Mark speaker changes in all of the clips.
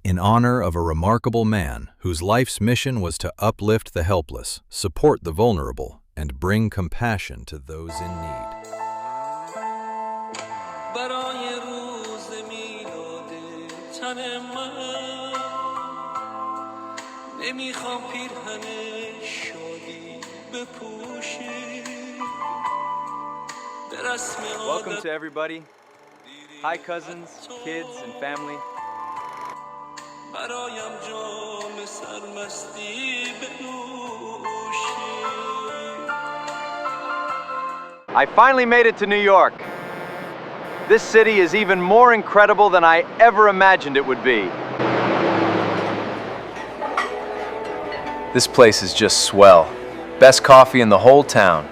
Speaker 1: in honor of a remarkable man whose life's mission was to uplift the helpless, support the vulnerable, and bring compassion to those in need.
Speaker 2: برای روز میلاد تن من نمیخوام پیرهن شادی بپوشی به رسم
Speaker 3: Welcome to everybody. Hi cousins, kids, and family.
Speaker 2: برایم جام سرمستی بنوشی
Speaker 3: I finally made it to New York. This city is even more incredible than I ever imagined it would be. This place is just swell. Best coffee in the whole town.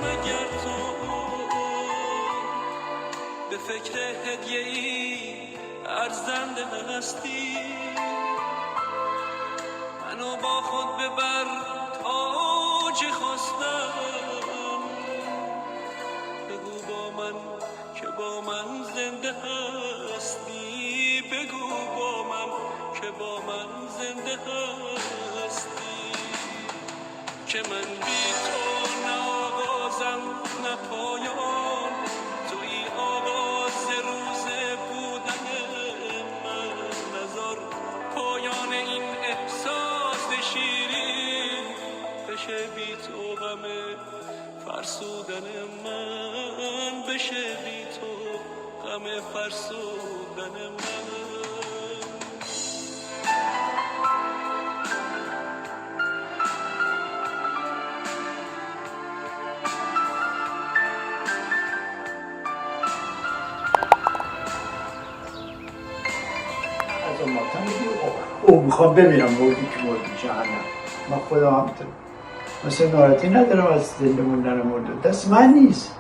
Speaker 2: مگر تو به فکر هدیه‌ای ارزنده هستی منو با خود ببر تا چه خواستم بگو با من که با من زنده هستی بگو با من که با من زنده هستی که من بی تو نه آغازم نه پایان توی آغاز روز بودن من نزار پایان این احساس شیرین بشه بی تو غم فرسودن من بشه بی تو غم فرسودن من
Speaker 4: از اون ماتم میگه او میخوام ببینم مردی که مردی جهنم من خودم هم مثل ناراحتی ندارم از زنده موندن مرده دست من نیست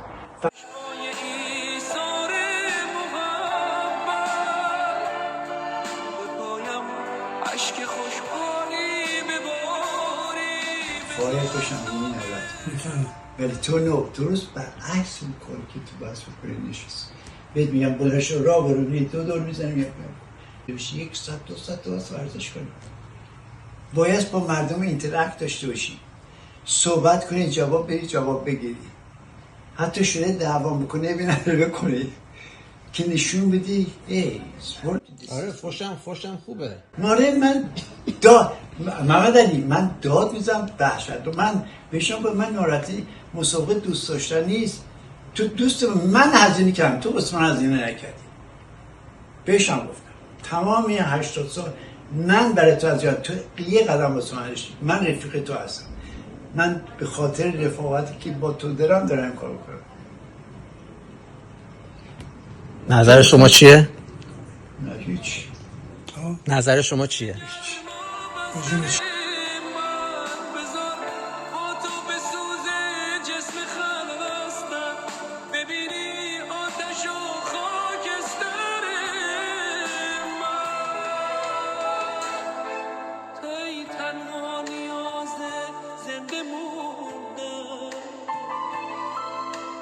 Speaker 4: فایه کشم این نبود ولی تو نه درست برعکس میکنی که تو بس بکنی نشست بهت میگم بلنش را برو دو دور میزنیم بشی 100 200 تا ورزش کنی باید با مردم اینتراکت داشته باشی صحبت کنی جواب بری جواب بگیری حتی شده دعوا میکنه ببینن بکنی که نشون بدی
Speaker 5: آره فوشم خوبه
Speaker 4: ماره من محمد علی من داد میزم دهشت و من بهشون به من ناراحتی مسابقه دوست داشتن نیست تو دوست من هزینه کردم تو واسه من هزینه نکردی بهشم گفتم تمام این 80 سال من برای تو از یاد تو یه قدم واسه من داشتی من رفیق تو هستم من به خاطر رفاقتی که با تو دارم این کارو کنم
Speaker 5: نظر شما چیه؟
Speaker 4: نه هیچ
Speaker 5: نظر شما چیه؟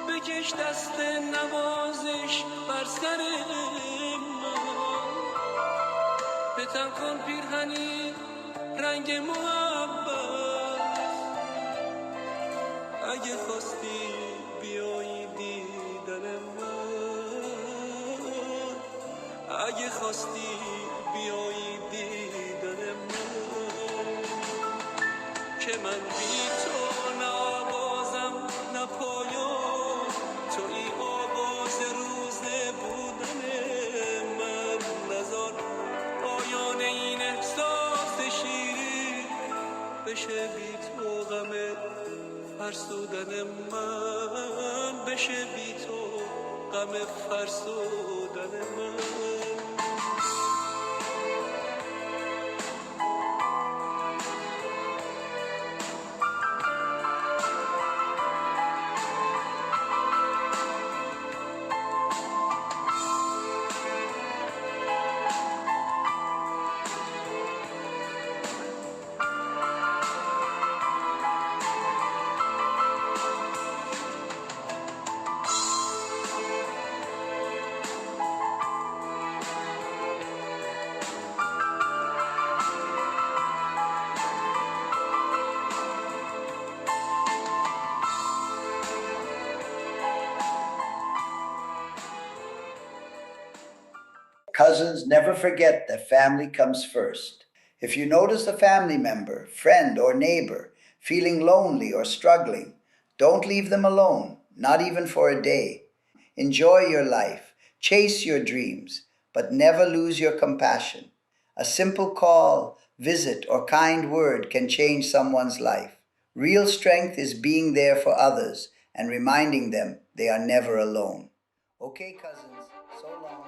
Speaker 2: بکش دست نوازش بر سر من بتن کن پیرهنی رنگ محبت اگه خواستی بیایی دیدن من اگه خواستی بیایی دیدن من که من بی تو نه آغازم نه پایان توی آغاز روز بودن من نزار پایان این احساس شیرین بشه بی تو غم فرسودن من بشه بی تو غم فرسودن من
Speaker 4: Cousins, never forget that family comes first. If you notice a family member, friend, or neighbor feeling lonely or struggling, don't leave them alone, not even for a day. Enjoy your life, chase your dreams, but never lose your compassion. A simple call, visit, or kind word can change someone's life. Real strength is being there for others and reminding them they are never alone. Okay, cousins, so long.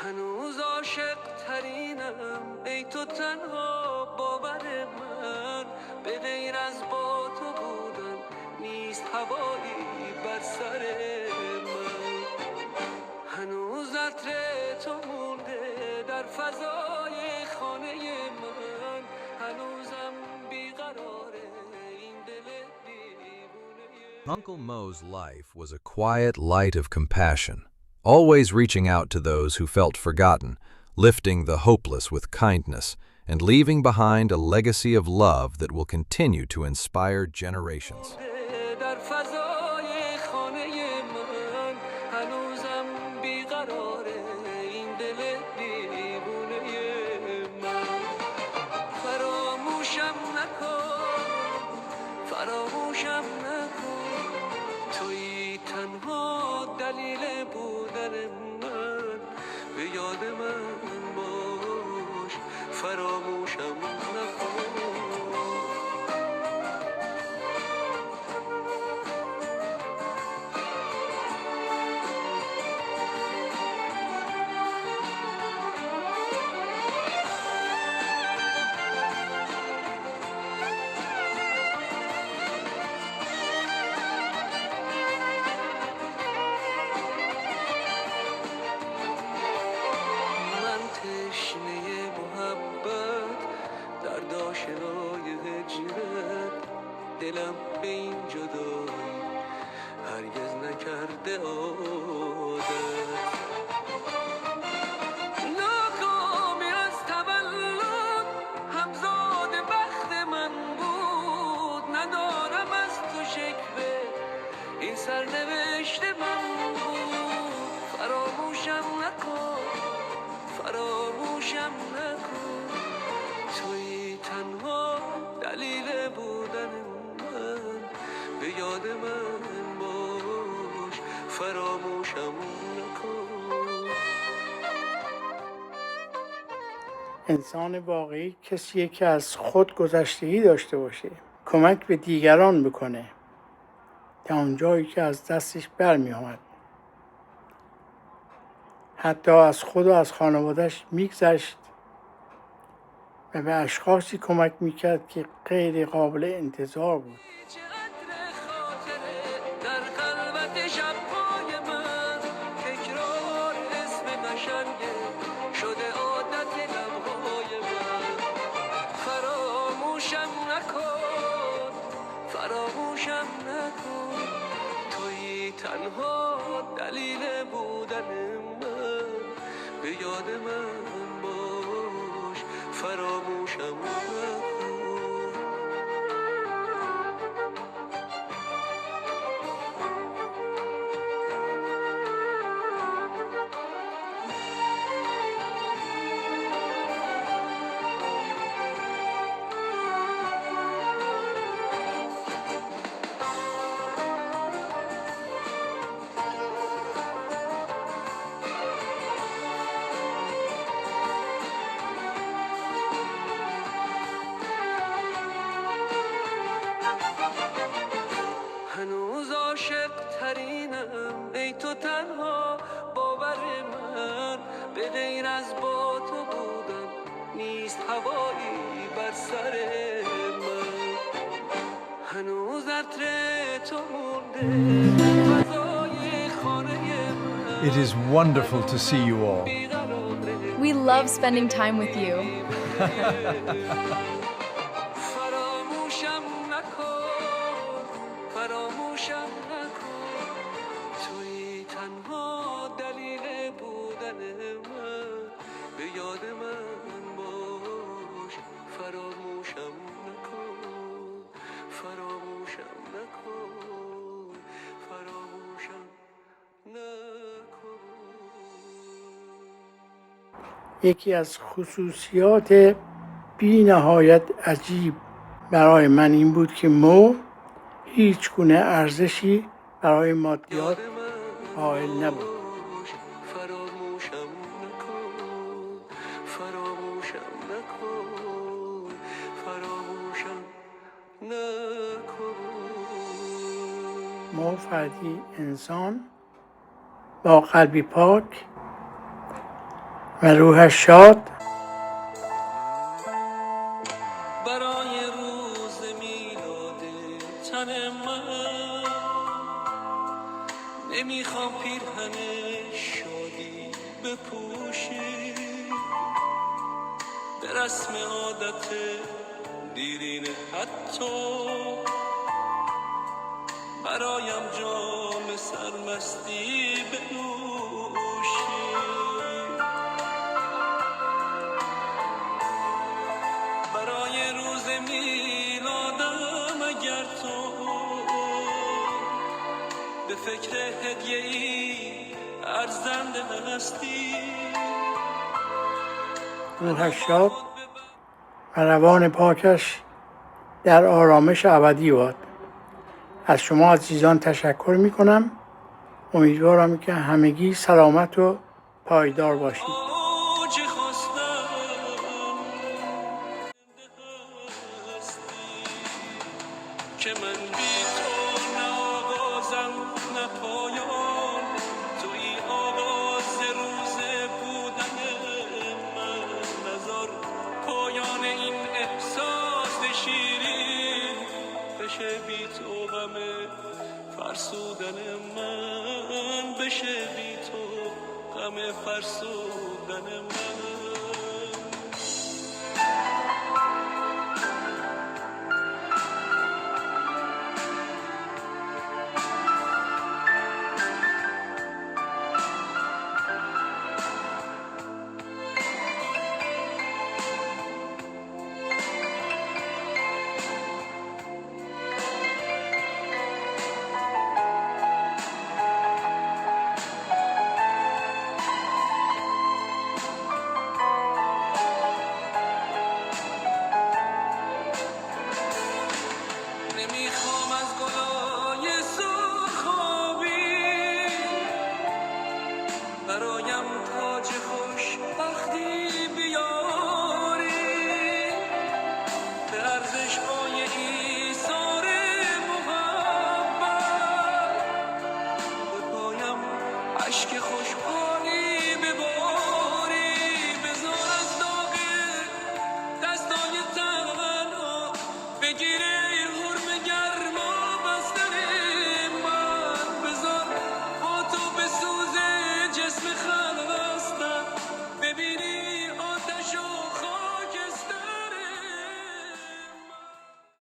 Speaker 2: هنوز عاشق ترینم ای تو تنها باور من به غیر از با تو بودن نیست هوایی بر سر من هنوز عطر تو مونده در فضای خانه من هنوزم بیقراره این دل دیوونه
Speaker 1: Uncle Mo's life was a quiet light of compassion, always reaching out to those who felt forgotten, lifting the hopeless with kindness, and leaving behind a legacy of love that will continue to inspire generations.
Speaker 2: در فضای خانه من هنوزم بیقراره این دل دیوونه من فراموشم نکن فراموشم نکن تویی تنها دلیل بودن من به یاد من باش فراموشم نکن من تشنه محبت در آشنای هجرت دلم به این جدایی هرگز نکرده عادت ناکامی از تولد همزاد بخت من بود ندارم از تو شکوه این سرنوشت من بود فراموشم نکن فراموشم نکن تویی تنها دلیل بودن من به یاد من باش فراموشم نکن
Speaker 6: انسان واقعی کسیه که از خود گذشتگی داشته باشه کمک به دیگران بکنه تا اون جایی که از دستش برمی آمد حتی از خود و از خانوادهش میگذشت و به اشخاصی کمک میکرد که غیر قابل انتظار بود
Speaker 2: چه عطر خاطره در خلوت شب‌های من تکرار اسم قشنگه شده عادت لب‌های من فراموشم نکن فراموشم نکن تویی تنها دلیل بودن من به یاد من باش فراموشم نکن هنوز عاشق ترینم ای تو تنها باور من به غیر از با تو بودن نیست هوایی بر سر من هنوز عطر تو مونده فضای خانه من
Speaker 7: It is wonderful to see you all.
Speaker 8: We love spending time with you.
Speaker 2: فراموشم نکن فراموشم نکن توی تنها دلیل بودن من به یاد من باش فراموشم نکن فراموشم نکن فراموشم نکن.
Speaker 6: یکی از خصوصیات بی نهایت عجیب برای من این بود که مو هیچ گونه ارزشی برای مادیات قائل نبود.
Speaker 2: فراموشم نکن فراموشم نکن فراموشم نکن.
Speaker 6: مو فردی انسان با قلبی پاک و روحش شاد
Speaker 2: برای روز میلاد تن من نمیخوام پیرهن شادی بپوشی به رسم عادت دیرین حتی برایم جام سرمستی بنوشی برای روز میلادم اگر تو به فکر هدیه‌ای ارزنده هستی
Speaker 6: روحش شاد و روان پاکش در آرامش ابدی باد. از شما عزیزان تشکر می کنم. امیدوارم که همگی سلامت و پایدار باشید.
Speaker 2: اوج خواستم هستی که من بی تو نه آغازم نه پایان توی آغاز روز بودن من نزار پایان این احساس شیرین بشه بی تو غم فرسودن من بشه بی تو غم فرسودن من